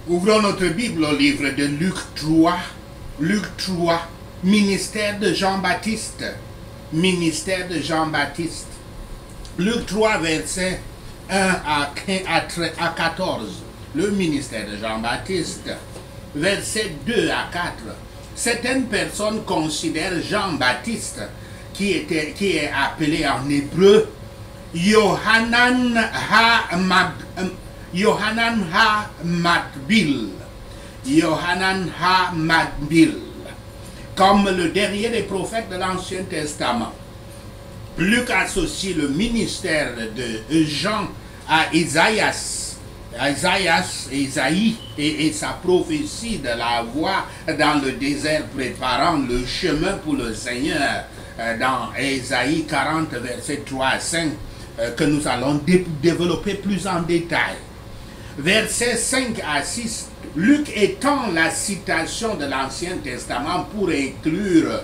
Ouvrons notre Bible au livre de Luc 3. Luc 3, ministère de Jean-Baptiste. Ministère de Jean-Baptiste. Luc 3, versets 1 à 14. Le ministère de Jean-Baptiste. Versets 2 à 4. Certaines personnes considèrent Jean-Baptiste, qui est appelé en hébreu Yohanan ha-Matbil, comme le dernier des prophètes de l'Ancien Testament. Luc associe le ministère de Jean à Isaïe et sa prophétie de la voix dans le désert préparant le chemin pour le Seigneur dans Ésaïe 40 versets 3 à 5 que nous allons développer plus en détail. Versets 5 à 6, Luc étend la citation de l'Ancien Testament pour inclure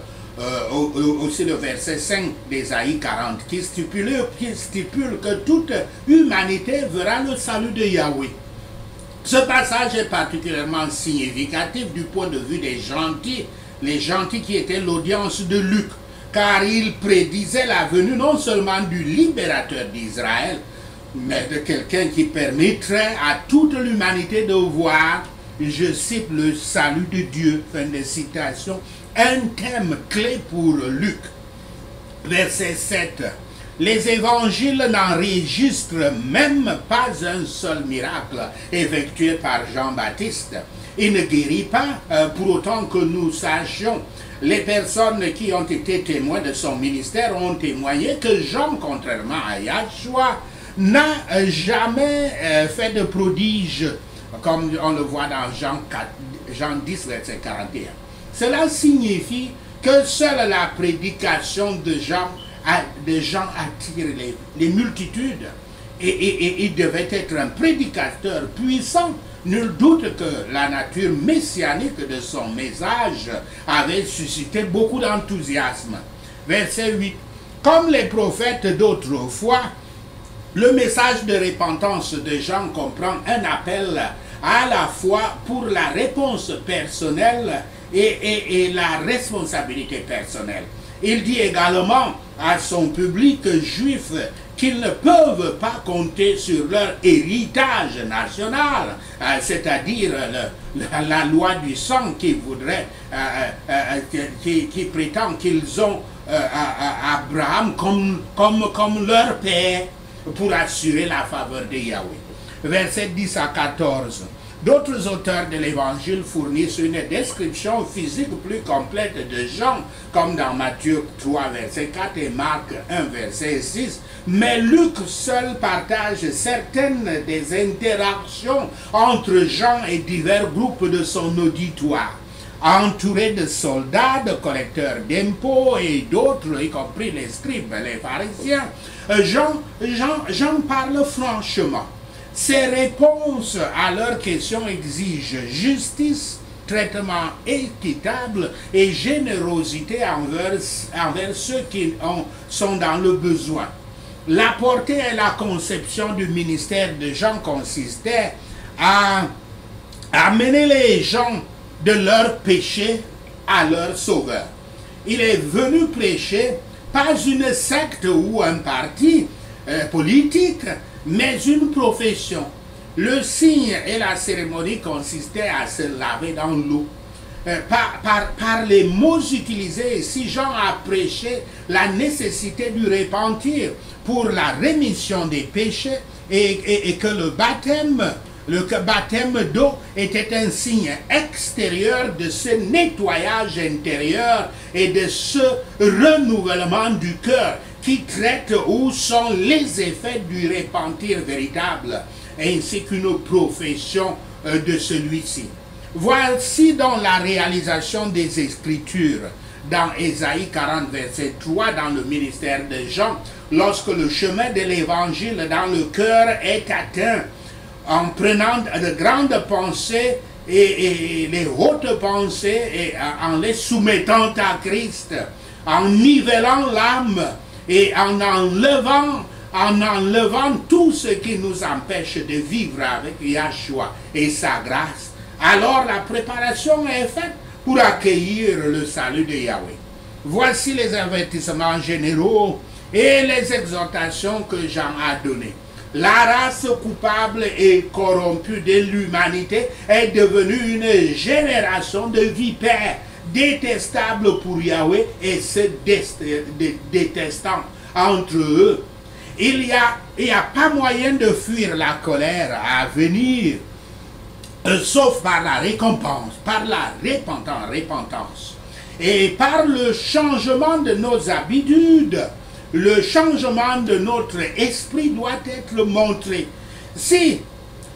aussi le verset 5 d'Ésaïe 40 qui stipule que toute humanité verra le salut de Yahweh. Ce passage est particulièrement significatif du point de vue des gentils, les gentils qui étaient l'audience de Luc, car il prédisait la venue non seulement du libérateur d'Israël, mais de quelqu'un qui permettrait à toute l'humanité de voir, je cite, le salut de Dieu, fin de citation, un thème clé pour Luc. Verset 7. Les évangiles n'enregistrent même pas un seul miracle effectué par Jean-Baptiste. Il ne guérit pas pour autant que nous sachions. Les personnes qui ont été témoins de son ministère ont témoigné que Jean, contrairement à Yahshua, n'a jamais fait de prodige, comme on le voit dans Jean 10, verset 41. Cela signifie que seule la prédication de Jean attire les multitudes. Et il devait être un prédicateur puissant. Nul doute que la nature messianique de son message avait suscité beaucoup d'enthousiasme. Verset 8. Comme les prophètes d'autrefois, le message de repentance de Jean comprend un appel à la fois pour la réponse personnelle et la responsabilité personnelle. Il dit également à son public juif qu'ils ne peuvent pas compter sur leur héritage national, c'est-à-dire la loi du sang qui voudrait, qui prétend qu'ils ont Abraham comme leur père pour assurer la faveur de Yahweh. Versets 10 à 14. D'autres auteurs de l'Évangile fournissent une description physique plus complète de Jean, comme dans Matthieu 3, verset 4 et Marc 1, verset 6. Mais Luc seul partage certaines des interactions entre Jean et divers groupes de son auditoire. Entouré de soldats, de collecteurs d'impôts et d'autres, y compris les scribes et les pharisiens, Jean parle franchement. Ses réponses à leurs questions exigent justice, traitement équitable et générosité envers ceux qui sont dans le besoin. La portée et la conception du ministère de Jean consistait à amener les gens de leur péché à leur sauveur. Il est venu prêcher pas une secte ou un parti politique, mais une profession. Le signe et la cérémonie consistaient à se laver dans l'eau. Par les mots utilisés ici, Jean a prêché la nécessité du repentir pour la rémission des péchés et que le baptême d'eau était un signe extérieur de ce nettoyage intérieur et de ce renouvellement du cœur qui traite où sont les effets du repentir véritable, ainsi qu'une profession de celui-ci. Voici donc la réalisation des Écritures dans Ésaïe 40, verset 3, dans le ministère de Jean, lorsque le chemin de l'Évangile dans le cœur est atteint, en prenant de grandes pensées et les hautes pensées et en les soumettant à Christ, en nivelant l'âme, et en enlevant tout ce qui nous empêche de vivre avec Yahshua et sa grâce, alors la préparation est faite pour accueillir le salut de Yahweh. Voici les avertissements généraux et les exhortations que Jean a données. La race coupable et corrompue de l'humanité est devenue une génération de vipères détestables pour Yahweh et se détestant entre eux. Il n'y a pas moyen de fuir la colère à venir, sauf par la récompense, par la repentance. Et par le changement de nos habitudes, le changement de notre esprit doit être montré. Si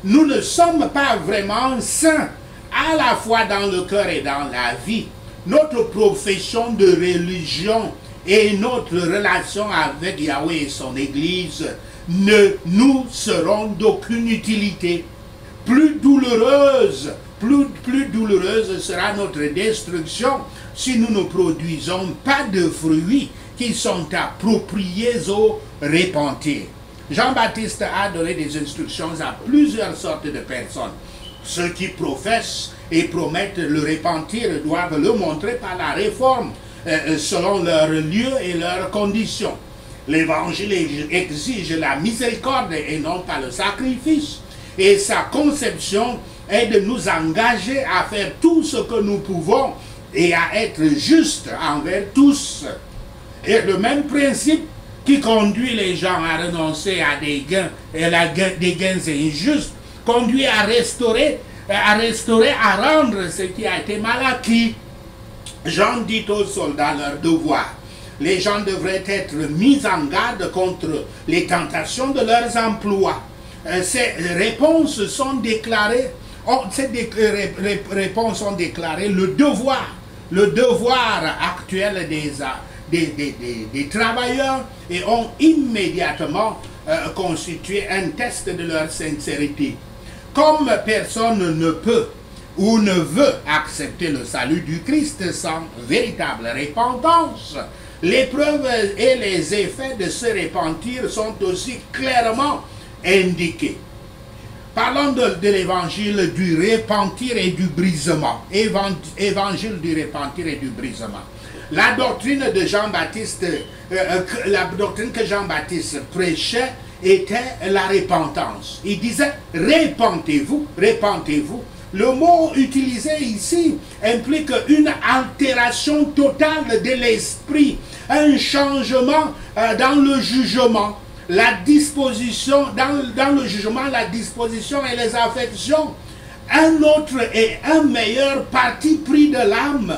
nous ne sommes pas vraiment saints, à la fois dans le cœur et dans la vie, notre profession de religion et notre relation avec Yahweh et son Église ne nous seront d'aucune utilité. Plus douloureuse sera notre destruction si nous ne produisons pas de fruits qui sont appropriés au repentir. Jean-Baptiste a donné des instructions à plusieurs sortes de personnes. Ceux qui professent et promettent le repentir doivent le montrer par la réforme, selon leur lieu et leurs conditions. L'évangile exige la miséricorde et non pas le sacrifice. Et sa conception est de nous engager à faire tout ce que nous pouvons et à être juste envers tous. Et le même principe qui conduit les gens à renoncer à des gains injustes, conduit à restaurer, à rendre ce qui a été mal acquis. Jean dit aux soldats leur devoir. Les gens devraient être mis en garde contre les tentations de leurs emplois. Ces réponses sont déclarées, le devoir actuel des travailleurs, et ont immédiatement constitué un test de leur sincérité. Comme personne ne peut ou ne veut accepter le salut du Christ sans véritable repentance, les preuves et les effets de ce repentir sont aussi clairement indiqués. Parlons de l'évangile du repentir et du brisement. Évangile du repentir et du brisement. La doctrine de Jean-Baptiste, la doctrine que Jean-Baptiste prêchait était la repentance. Il disait repentez-vous, repentez-vous. Le mot utilisé ici implique une altération totale de l'esprit, un changement dans le jugement, la disposition, dans le jugement, la disposition et les affections, un autre et un meilleur parti pris de l'âme.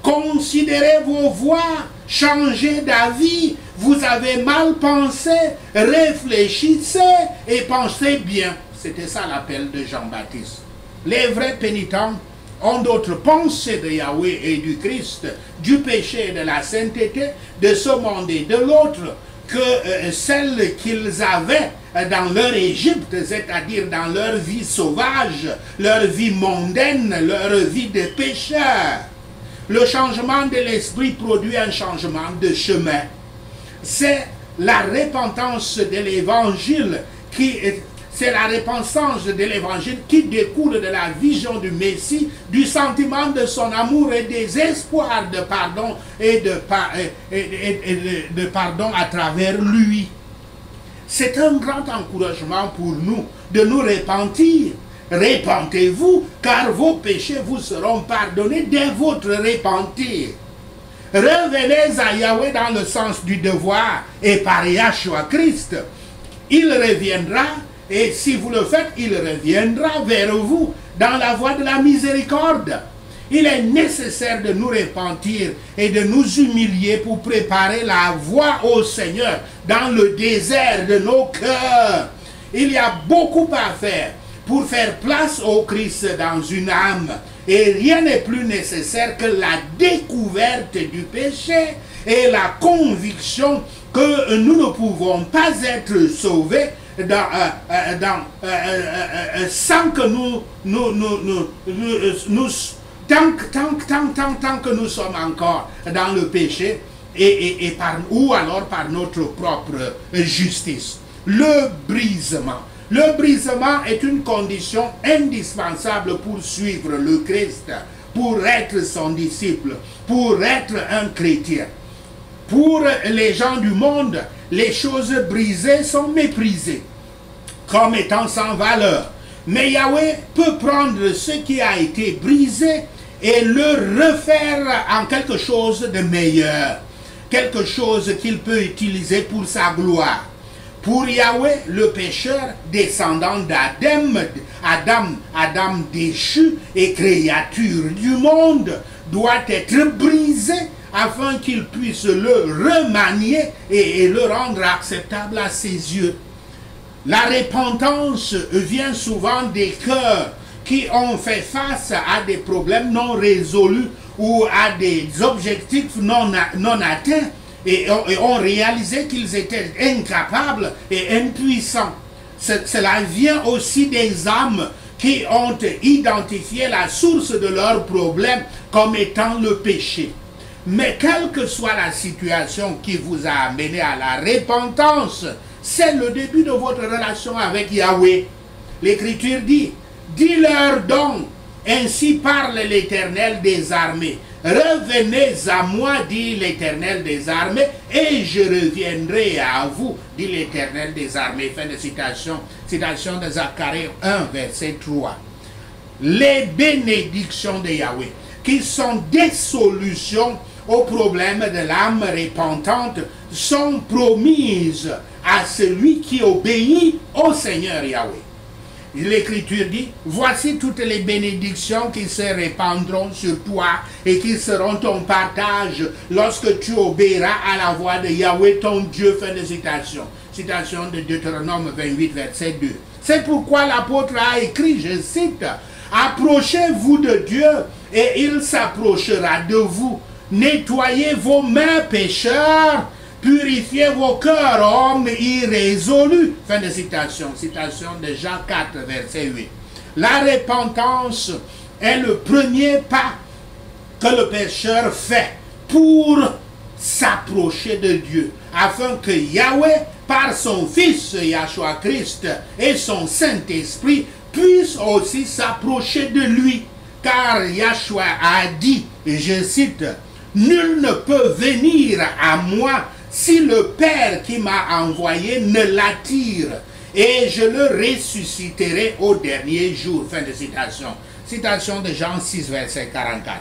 Considérez vos voies, changez d'avis, vous avez mal pensé, réfléchissez et pensez bien. C'était ça l'appel de Jean-Baptiste. Les vrais pénitents ont d'autres pensées de Yahweh et du Christ, du péché et de la sainteté, de ce monde et de l'autre, que celles qu'ils avaient dans leur Égypte, c'est-à-dire dans leur vie sauvage, leur vie mondaine, leur vie de pécheurs. Le changement de l'esprit produit un changement de chemin. C'est la repentance de l'évangile qui découle de la vision du Messie, du sentiment de son amour et des espoirs de pardon et de pardon à travers lui. C'est un grand encouragement pour nous de nous repentir. Repentez-vous, car vos péchés vous seront pardonnés dès votre repentir. Revenez à Yahweh dans le sens du devoir et par Yahshua Christ. Il reviendra, et si vous le faites, il reviendra vers vous dans la voie de la miséricorde. Il est nécessaire de nous repentir et de nous humilier pour préparer la voie au Seigneur dans le désert de nos cœurs. Il y a beaucoup à faire pour faire place au Christ dans une âme. Et rien n'est plus nécessaire que la découverte du péché et la conviction que nous ne pouvons pas être sauvés sans que tant que nous sommes encore dans le péché ou alors par notre propre justice. Le brisement. Le brisement est une condition indispensable pour suivre le Christ, pour être son disciple, pour être un chrétien. Pour les gens du monde, les choses brisées sont méprisées comme étant sans valeur. Mais Yahweh peut prendre ce qui a été brisé et le refaire en quelque chose de meilleur, quelque chose qu'il peut utiliser pour sa gloire. Pour Yahweh, le pécheur, descendant Adam déchu et créature du monde, doit être brisé afin qu'il puisse le remanier et le rendre acceptable à ses yeux. La repentance vient souvent des cœurs qui ont fait face à des problèmes non résolus ou à des objectifs non atteints et ont réalisé qu'ils étaient incapables et impuissants. Cela vient aussi des âmes qui ont identifié la source de leurs problèmes comme étant le péché. Mais quelle que soit la situation qui vous a amené à la repentance, c'est le début de votre relation avec Yahweh. L'Écriture dit, « Dis-leur donc, ainsi parle l'Éternel des armées. Revenez à moi, dit l'Éternel des armées, et je reviendrai à vous, dit l'Éternel des armées. » Fin de citation. Citation de Zacharie 1, verset 3. Les bénédictions de Yahweh, qui sont des solutions aux problèmes de l'âme repentante, sont promises à celui qui obéit au Seigneur Yahweh. L'Écriture dit, voici toutes les bénédictions qui se répandront sur toi et qui seront ton partage lorsque tu obéiras à la voix de Yahweh ton Dieu. Fin de citation. Citation de Deutéronome 28, verset 2. C'est pourquoi l'apôtre a écrit, je cite, « Approchez-vous de Dieu et il s'approchera de vous. Nettoyez vos mains, pécheurs, purifiez vos cœurs, hommes irrésolus. » Fin de citation. Citation de Jean 4, verset 8. La repentance est le premier pas que le pécheur fait pour s'approcher de Dieu, afin que Yahweh, par son Fils Yahshua Christ et son Saint-Esprit, puisse aussi s'approcher de lui. Car Yahshua a dit, et je cite, « Nul ne peut venir à moi si le Père qui m'a envoyé ne l'attire, et je le ressusciterai au dernier jour. » Fin de citation. Citation de Jean 6, verset 44.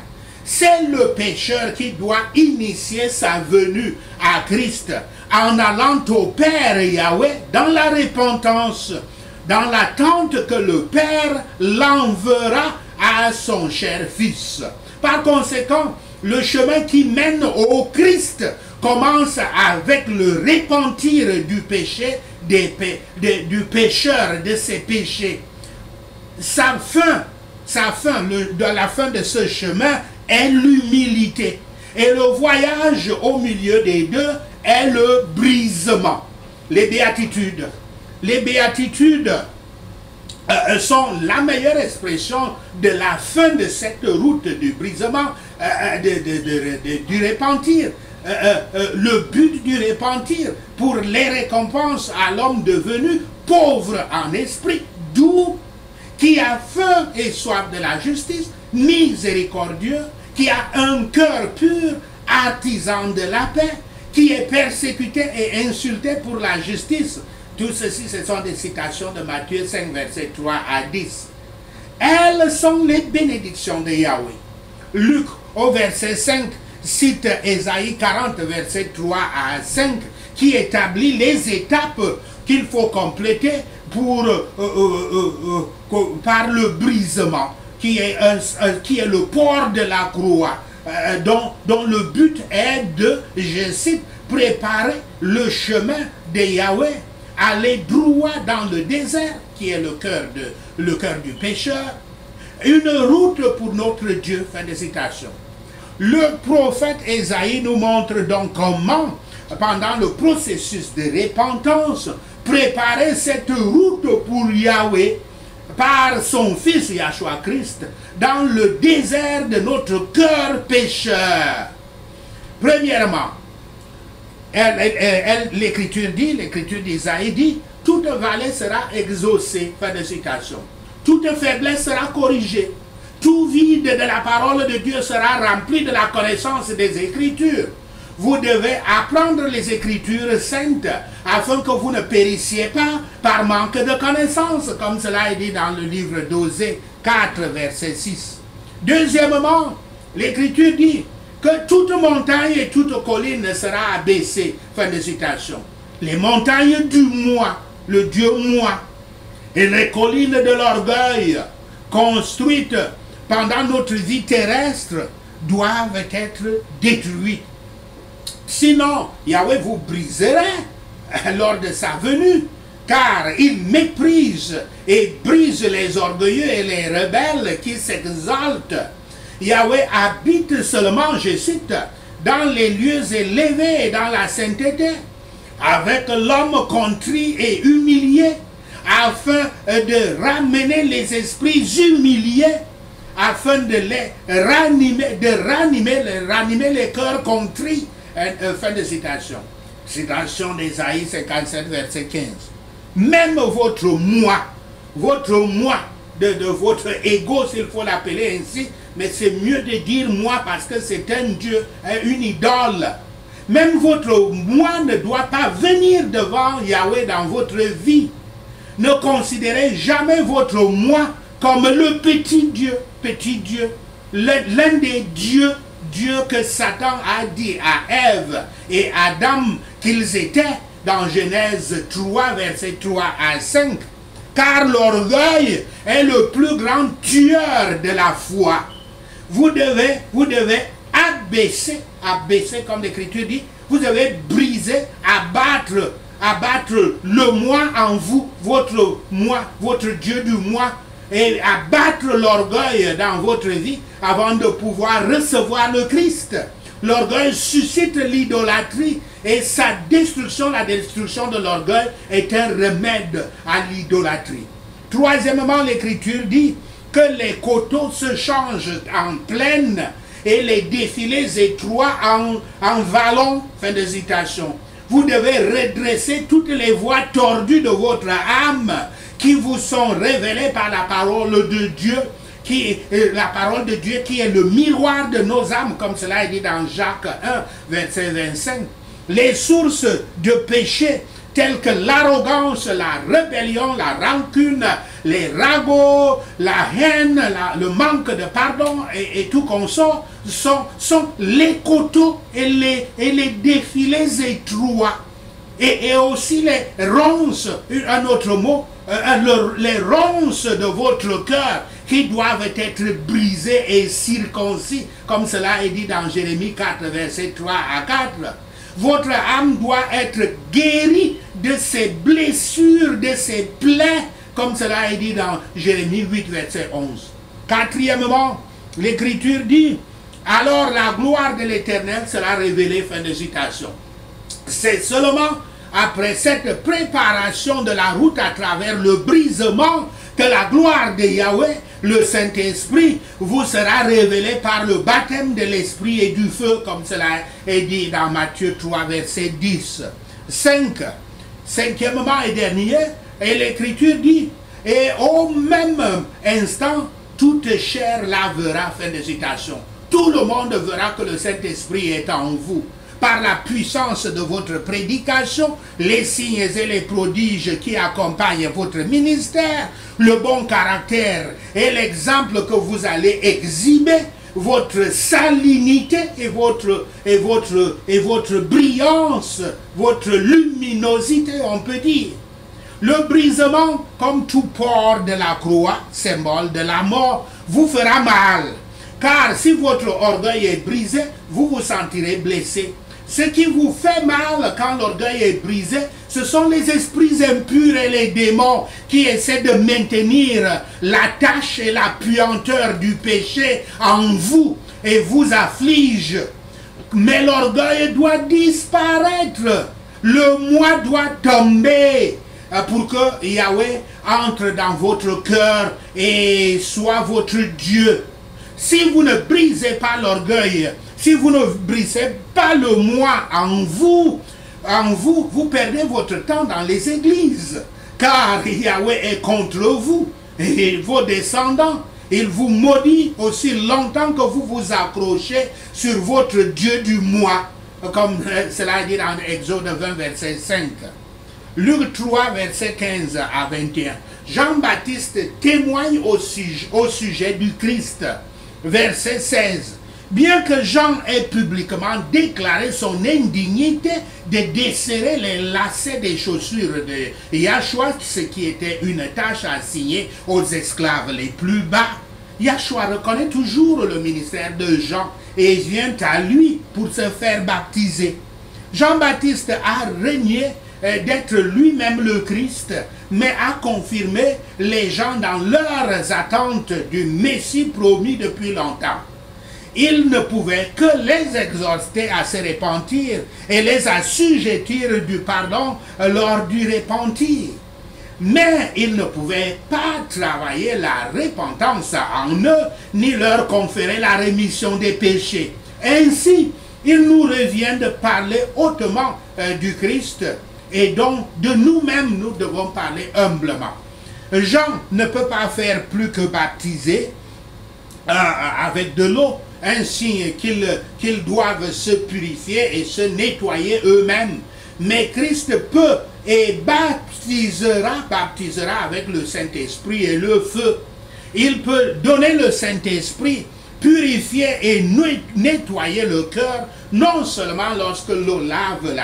C'est le pécheur qui doit initier sa venue à Christ en allant au Père Yahweh dans la repentance, dans l'attente que le Père l'enverra à son cher Fils. Par conséquent, le chemin qui mène au Christ commence avec le repentir du péché, du pécheur, de ses péchés. La fin de ce chemin est l'humilité. Et le voyage au milieu des deux est le brisement. Les béatitudes. Les béatitudes sont la meilleure expression de la fin de cette route du brisement, du repentir. Le but du repentir pour les récompenses à l'homme devenu pauvre en esprit, doux, qui a faim et soif de la justice, miséricordieux, qui a un cœur pur, artisan de la paix, qui est persécuté et insulté pour la justice. Tout ceci, ce sont des citations de Matthieu 5, versets 3 à 10. Elles sont les bénédictions de Yahweh. Luc, au verset 5, cite Ésaïe 40, versets 3 à 5, qui établit les étapes qu'il faut compléter par le brisement, qui est le port de la croix, dont le but est de, je cite, préparer le chemin de Yahweh, aller droit dans le désert, qui est le cœur du pécheur, une route pour notre Dieu. Fin de citation. Le prophète Ésaïe nous montre donc comment, pendant le processus de repentance, préparer cette route pour Yahweh par son Fils Yahshua Christ dans le désert de notre cœur pécheur. Premièrement, l'Écriture d'Ésaïe dit, toute vallée sera exaucée. Fin de citation. Toute faiblesse sera corrigée. Tout vide de la parole de Dieu sera rempli de la connaissance des Écritures. Vous devez apprendre les Écritures saintes afin que vous ne périssiez pas par manque de connaissance, comme cela est dit dans le livre d'Osée 4, verset 6. Deuxièmement, l'Écriture dit que toute montagne et toute colline sera abaissée. Fin de citation. Les montagnes du moi, le Dieu moi, et les collines de l'orgueil construites pendant notre vie terrestre doivent être détruites. Sinon, Yahweh vous briserait lors de sa venue, car il méprise et brise les orgueilleux et les rebelles qui s'exaltent. Yahweh habite seulement, je cite, dans les lieux élevés et dans la sainteté, avec l'homme contrit et humilié, afin de ramener les esprits humiliés, afin de les ranimer les cœurs contrits. Fin de citation. Citation d'Ésaïe 57, verset 15. Même votre moi de votre ego, s'il faut l'appeler ainsi, mais c'est mieux de dire moi parce que c'est un Dieu, une idole. Même votre moi ne doit pas venir devant Yahweh dans votre vie. Ne considérez jamais votre moi comme le petit Dieu, l'un des dieux que Satan a dit à Ève et Adam qu'ils étaient dans Genèse 3, verset 3 à 5. Car l'orgueil est le plus grand tueur de la foi. Vous devez abaisser comme l'Écriture dit, vous devez briser, abattre le moi en vous, votre Dieu du moi, et abattre l'orgueil dans votre vie avant de pouvoir recevoir le Christ. L'orgueil suscite l'idolâtrie et sa destruction, la destruction de l'orgueil est un remède à l'idolâtrie. Troisièmement, l'Écriture dit que les coteaux se changent en plaine et les défilés étroits en vallons. Fin de citation. Vous devez redresser toutes les voies tordues de votre âme qui vous sont révélées par la parole de Dieu, la parole de Dieu qui est le miroir de nos âmes, comme cela est dit dans Jacques 1, verset 25. Les sources de péché telles que l'arrogance, la rébellion, la rancune, les ragots, la haine, le manque de pardon et tout consort sont les coteaux et les défilés étroits. Et aussi les ronces, un autre mot, les ronces de votre cœur qui doivent être brisées et circoncis, comme cela est dit dans Jérémie 4, verset 3 à 4. Votre âme doit être guérie de ses blessures, de ses plaies, comme cela est dit dans Jérémie 8, verset 11. Quatrièmement, l'Écriture dit, alors la gloire de l'Éternel sera révélée, fin de citation. C'est seulement après cette préparation de la route à travers le brisement que la gloire de Yahweh, le Saint-Esprit, vous sera révélée par le baptême de l'Esprit et du feu, comme cela est dit dans Matthieu 3, verset 10. Cinquièmement et dernier, et l'Écriture dit, et au même instant, toute chair la verra, fin de citation. Tout le monde verra que le Saint-Esprit est en vous. Par la puissance de votre prédication, les signes et les prodiges qui accompagnent votre ministère, le bon caractère et l'exemple que vous allez exhiber, votre salinité et votre brillance, votre luminosité, on peut dire. Le brisement, comme tout port de la croix, symbole de la mort, vous fera mal. Car si votre orgueil est brisé, vous vous sentirez blessé. Ce qui vous fait mal quand l'orgueil est brisé, ce sont les esprits impurs et les démons qui essaient de maintenir la tâche et la puanteur du péché en vous et vous affligent. Mais l'orgueil doit disparaître. Le moi doit tomber pour que Yahweh entre dans votre cœur et soit votre Dieu. Si vous ne brisez pas l'orgueil, si vous ne brisez pas le moi en vous, vous perdez votre temps dans les églises. car Yahweh est contre vous et vos descendants. Il vous maudit aussi longtemps que vous vous accrochez sur votre Dieu du mois, comme cela dit dans Exode 20, verset 5. Luc 3, verset 15 à 21. Jean-Baptiste témoigne au sujet du Christ. Verset 16. Bien que Jean ait publiquement déclaré son indignité de desserrer les lacets des chaussures de Yahshua, ce qui était une tâche assignée aux esclaves les plus bas, Yahshua reconnaît toujours le ministère de Jean et vient à lui pour se faire baptiser. Jean-Baptiste a régné d'être lui-même le Christ, mais a confirmé les gens dans leurs attentes du Messie promis depuis longtemps. Il ne pouvait que les exhorter à se repentir et les assujettir du pardon lors du repentir. Mais il ne pouvait pas travailler la repentance en eux, ni leur conférer la rémission des péchés. Ainsi, il nous revient de parler hautement du Christ, et donc de nous-mêmes, nous devons parler humblement. Jean ne peut pas faire plus que baptiser avec de l'eau, ainsi qu'ils doivent se purifier et se nettoyer eux-mêmes. Mais Christ peut et baptisera avec le Saint-Esprit et le feu. Il peut donner le Saint-Esprit, purifier et nettoyer le cœur, non seulement lorsque l'eau lave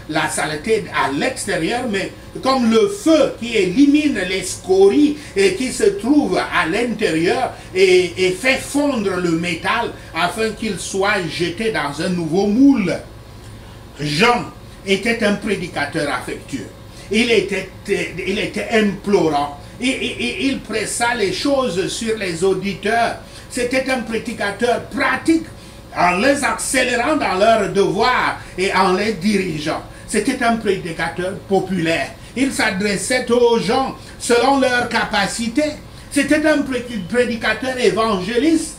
la saleté à l'extérieur, mais comme le feu qui élimine les scories et qui se trouve à l'intérieur et fait fondre le métal afin qu'il soit jeté dans un nouveau moule. Jean était un prédicateur affectueux. Il était implorant. Il pressa les choses sur les auditeurs. C'était un prédicateur pratique, en les accélérant dans leurs devoirs et en les dirigeant. C'était un prédicateur populaire. Il s'adressait aux gens selon leurs capacités. C'était un prédicateur évangélique.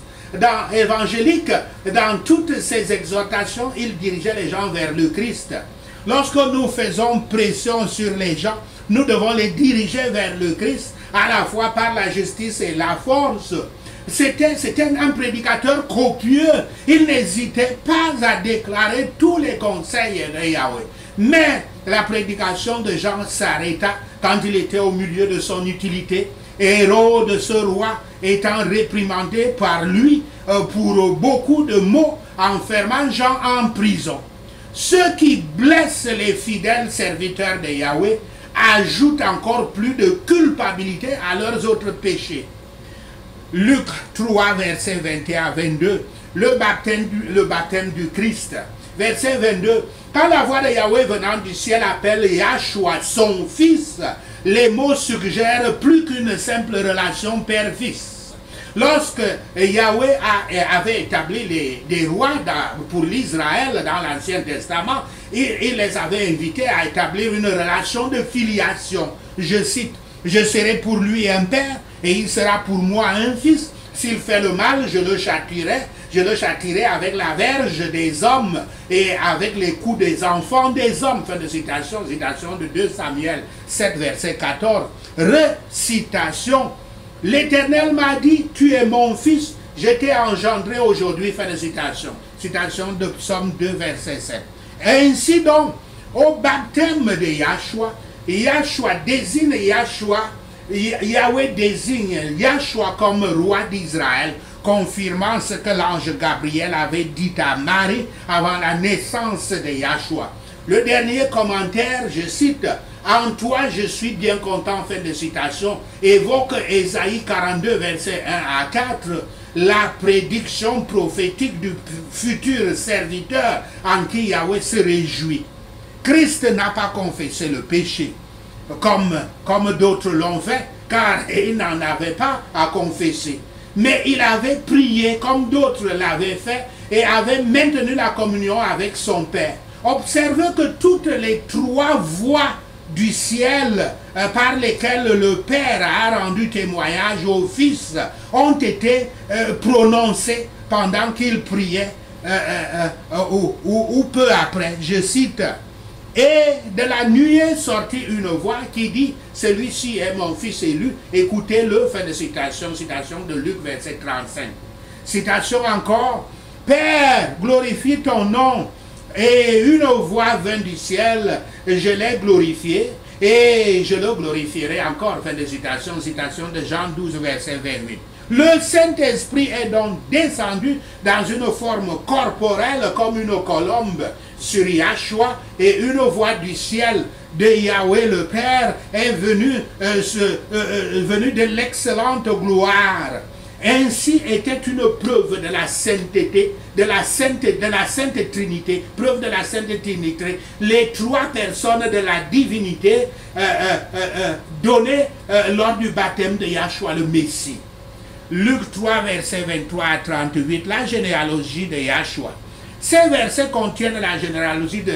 Dans toutes ses exhortations, il dirigeait les gens vers le Christ. Lorsque nous faisons pression sur les gens, nous devons les diriger vers le Christ, à la fois par la justice et la force. C'était un prédicateur copieux. Il n'hésitait pas à déclarer tous les conseils de Yahweh. Mais la prédication de Jean s'arrêta quand il était au milieu de son utilité. Hérode, ce roi, étant réprimandé par lui pour beaucoup de maux, enfermant Jean en prison. Ceux qui blessent les fidèles serviteurs de Yahweh ajoutent encore plus de culpabilité à leurs autres péchés. Luc 3, verset 21 à 22, le baptême du Christ. Verset 22, quand la voix de Yahweh venant du ciel appelle Yahshua son fils, les mots suggèrent plus qu'une simple relation père-fils. Lorsque Yahweh avait établi des rois pour l'Israël dans l'Ancien Testament, il les avait invités à établir une relation de filiation. Je cite, « Je serai pour lui un père et il sera pour moi un fils. S'il fait le mal, je le châtierai avec la verge des hommes et avec les coups des enfants des hommes. » Fin de citation, citation de 2 Samuel 7, verset 14. Recitation. L'Éternel m'a dit, tu es mon fils, je t'ai engendré aujourd'hui. Fin de citation. Citation de Psaume 2, verset 7. Ainsi donc, au baptême de Yahshua désigne Yahweh désigne Yahshua comme roi d'Israël, confirmant ce que l'ange Gabriel avait dit à Marie avant la naissance de Yahshua. Le dernier commentaire, je cite, « En toi je suis bien content », fin de citation, évoque Ésaïe 42, verset 1 à 4, la prédiction prophétique du futur serviteur en qui Yahweh se réjouit. Christ n'a pas confessé le péché, comme d'autres l'ont fait, car il n'en avait pas à confesser. Mais il avait prié comme d'autres l'avaient fait et avait maintenu la communion avec son Père. Observez que toutes les 3 voix du ciel par lesquelles le Père a rendu témoignage au Fils ont été prononcées pendant qu'il priait ou peu après. Je cite, « Et de la nuée sortit une voix qui dit, celui-ci est mon fils élu, écoutez-le. Fin de citation, citation de Luc, verset 35. Citation encore, Père, glorifie ton nom. Et une voix vint du ciel, je l'ai glorifié, et je le glorifierai encore. Fin de citation, citation de Jean 12, verset 28. Le Saint-Esprit est donc descendu dans une forme corporelle comme une colombe sur Yahshua, et une voix du ciel de Yahweh le Père est venue de l'excellente gloire. Ainsi était une preuve de la sainteté, de la sainte Trinité, preuve de la sainte Trinité, les trois personnes de la divinité données lors du baptême de Yahshua le Messie. Luc 3, verset 23 à 38, la généalogie de Yahshua. Ces versets contiennent la généalogie de